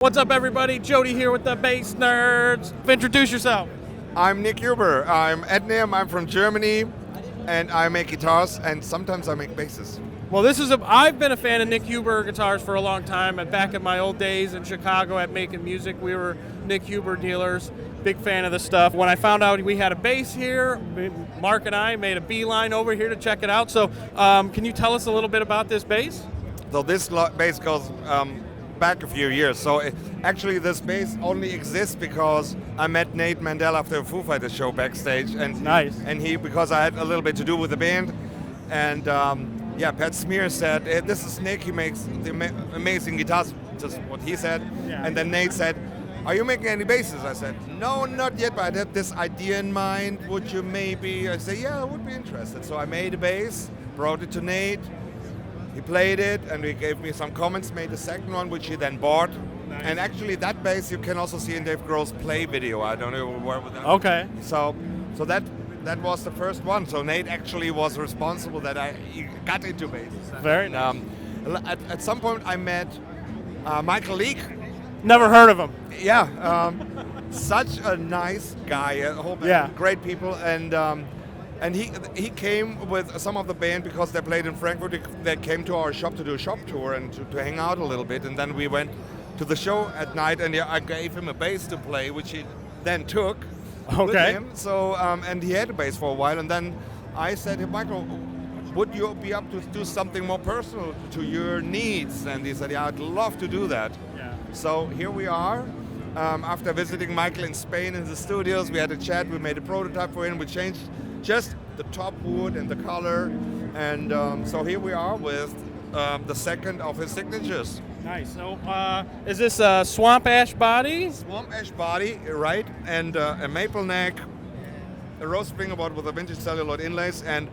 What's up, everybody? Jody here with the Bass Nerds. Introduce yourself. I'm Nik Huber. I'm at Namm. I'm from Germany, and I make guitars, and sometimes I make basses. Well, I've been a fan of Nik Huber guitars for a long time. And back in my old days in Chicago at Making Music, we were Nik Huber dealers. Big fan of the stuff. When I found out we had a bass here, Mark and I made a beeline over here to check it out. So, can you tell us a little bit about this bass? So this bass goes back a few years. So actually, this bass only exists because I met Nate Mandel after a Foo Fighters show backstage, and Nice. because I had a little bit to do with the band, and Pat Smear said, hey, "This is Nick. He makes the amazing guitars." Just what he said, Yeah. and then Nate said, "Are you making any basses?" I said, "No, not yet, but I had this idea in mind. Would you maybe?" I said, "Yeah, I would be interested." So I made a bass, brought it to Nate. He played it, and he gave me some comments, made a second one, which he then bought. Nice. And actually, that bass you can also see in Dave Grohl's Play video. I don't know where with that. Okay. So that was the first one. So Nate actually was responsible that I got into basses. Very nice. At some point, I met Michael Leake. Never heard of him. Yeah, such a nice guy. A whole band, Yeah. great people, and he came with some of the band because they played in Frankfurt. They came to our shop to do a shop tour and to hang out a little bit. And then we went to the show at night, and I gave him a bass to play, which he then took with Okay. him. So and he had a bass for a while. And then I said, "Hey, Michael, would you be up to do something more personal to your needs?" And he said, "Yeah, I'd love to do that." Yeah. So here we are. After visiting Michael in Spain in the studios, we had a chat. We made a prototype for him. We changed just the top wood and the color, and so here we are with the second of his signatures. Nice. So, is this a swamp ash body? Swamp ash body, right, and a maple neck, a rose fingerboard with a vintage celluloid inlays, and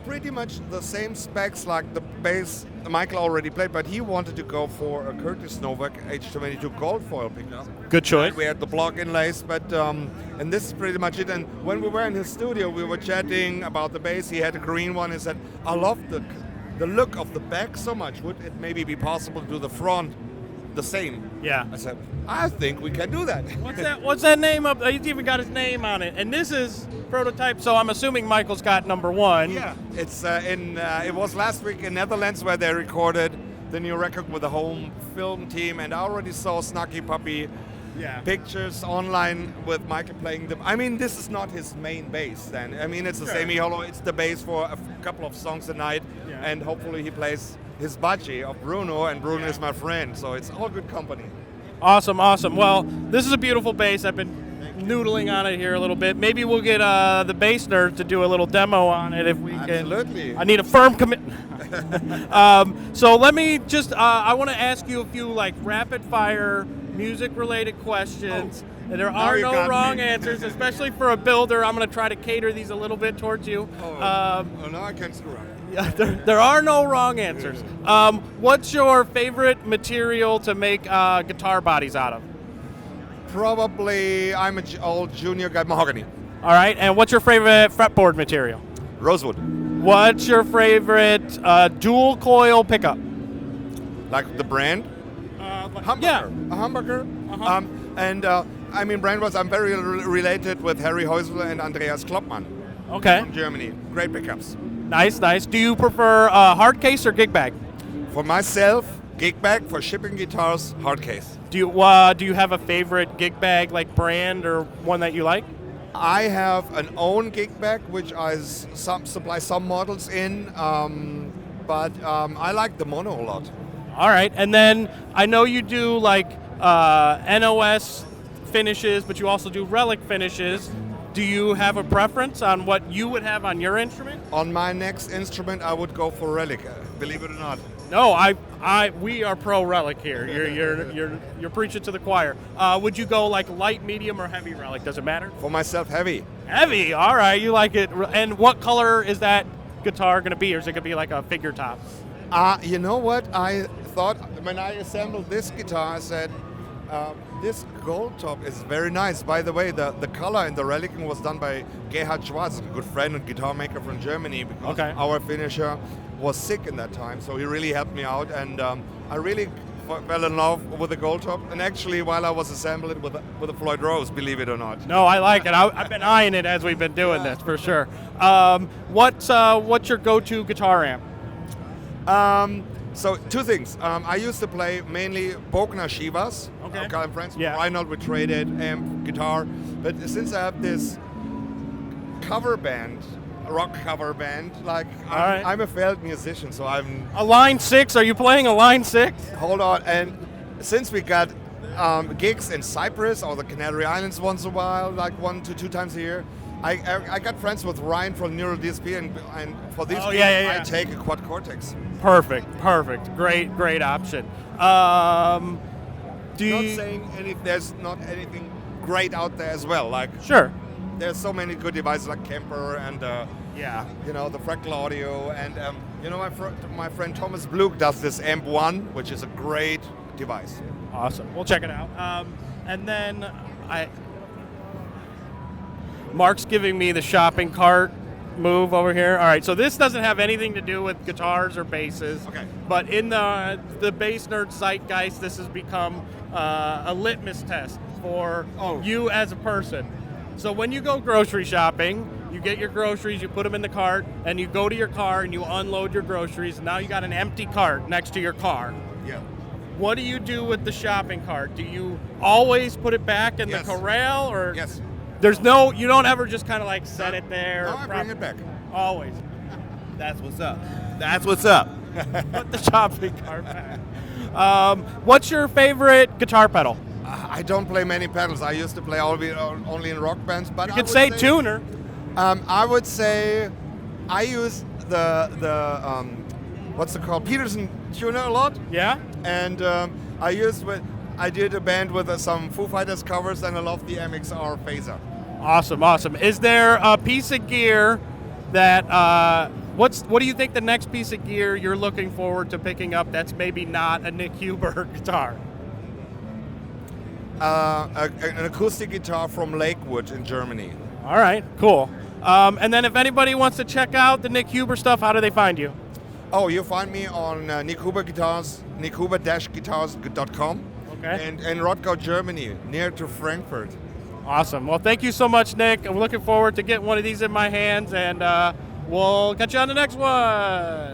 pretty much the same specs like the bass Michael already played, but he wanted to go for a Curtis Novak H22 gold foil pickup. Good choice. We had the block inlays, but and this is pretty much it. And when we were in his studio, we were chatting about the bass. He had a green one. He said, "I love the look of the back so much. Would it maybe be possible to do the front the same?" Yeah. I said, "I think we can do that." What's that name of? He's even got his name on it. And this is prototype, so I'm assuming Michael's got number one. Yeah, it's it was last week in Netherlands where they recorded the new record with the home film team, and I already saw Snarky Puppy Yeah. pictures online with Michael playing the. I mean, this is not his main bass. Then I mean, it's a Sure. semi-hollow. It's the bass for a couple of songs a night, Yeah. and hopefully he plays his budgie of Bruno, and Bruno Yeah. is my friend, so it's all good company. Awesome, awesome. Well, this is a beautiful bass. I've been noodling on it here a little bit. Maybe we'll get the Bass Nerd to do a little demo on it if we can. Absolutely. I need a firm commitment. So let me just, I want to ask you a few like rapid fire music related questions. And there now are you no got wrong me. answers, especially for a builder. I'm going to try to cater these a little bit towards you. Oh, no, I can't screw up. Yeah, there are no wrong answers. What's your favorite material to make guitar bodies out of? Probably, I'm an old junior guy, mahogany, All right, and what's your favorite fretboard material? rosewood, What's your favorite dual coil pickup? like the brand. Humbucker. Yeah. A humbucker. Uh-huh. And I mean, brand-wise, I'm very related with Harry Häusler and Andreas Kloppmann Okay, from Germany. Great pickups. nice, nice. Do you prefer hard case or gig bag? For myself, gig bag. For shipping guitars, hard case. Do you have a favorite gig bag like brand or one that you like? I have an own gig bag, which I supply some models in, but I like the mono a lot. All right, and then I know you do like NOS finishes, but you also do relic finishes. Do you have a preference on what you would have on your instrument? On my next instrument, I would go for relic, believe it or not. No, we are pro relic here. You're preaching to the choir. Would you go like light, medium, or heavy relic? Does it matter? For myself, heavy. Heavy. All right, you like it. And what color is that guitar going to be, or is it going to be like a figure top? You know what? I thought when I assembled this guitar, I said, this gold top is very nice. By the way, the color in the relicing was done by Gerhard Schwarz, a good friend and guitar maker from Germany, because Okay. our finisher was sick in that time, so he really helped me out. And I really fell in love with the gold top, and actually while I was assembling it with a Floyd Rose, believe it or not. No, I like it. I've been eyeing it as we've been doing this for sure. What's your go-to guitar amp? So two things. I used to play mainly Bogner Shivas. Okay. I'm friends with Yeah. Reinhold. We traded amp, guitar. But since I have this cover band, rock cover band, like right. I'm a failed musician, so I'm. A Line 6? Are you playing a Line 6? Hold on. And since we got gigs in Cyprus or the Canary Islands once in a while, like 1 to 2 times a year, I got friends with Ryan from Neural DSP, and for these gigs, I take a Quad Cortex. Perfect. Great option. Not saying there's not anything great out there as well. Like Sure. there's so many good devices like Kemper and Yeah. the Fractal Audio, and my friend Thomas Bluk does this Amp One, which is a great device. Awesome. We'll check it out. And then Mark's giving me the shopping cart move over here. All right, so this doesn't have anything to do with guitars or basses. Okay. But in the bass nerd zeitgeist, this has become a litmus test for you as a person. So when you go grocery shopping, you get your groceries, you put them in the cart, and you go to your car and you unload your groceries. And now you got an empty cart next to your car. Yeah. What do you do with the shopping cart? Do you always put it back in Yes. the corral, or Yes. you don't ever just kind of like set it there? No, I bring it back. Always. That's what's up. That's what's up. Put the shopping cart back. What's your favorite guitar pedal? I don't play many pedals. I used to play only in rock bands, but You I could would say tuner. I would say I use the what's it called, Peterson tuner a lot, Yeah? and I did a band with some Foo Fighters covers, and I love the MXR phaser. Awesome. Is there a piece of gear that what do you think the next piece of gear you're looking forward to picking up that's maybe not a Nik Huber guitar? An acoustic guitar from Lakewood in Germany. All right, cool. And then if anybody wants to check out the Nik Huber stuff, how do they find you? Oh, you find me on Nik Huber Guitars, nikhuber-guitars.com. Okay. And in Rottgau, Germany, near to Frankfurt. Awesome. Well, thank you so much, Nick. I'm looking forward to getting one of these in my hands, and we'll catch you on the next one.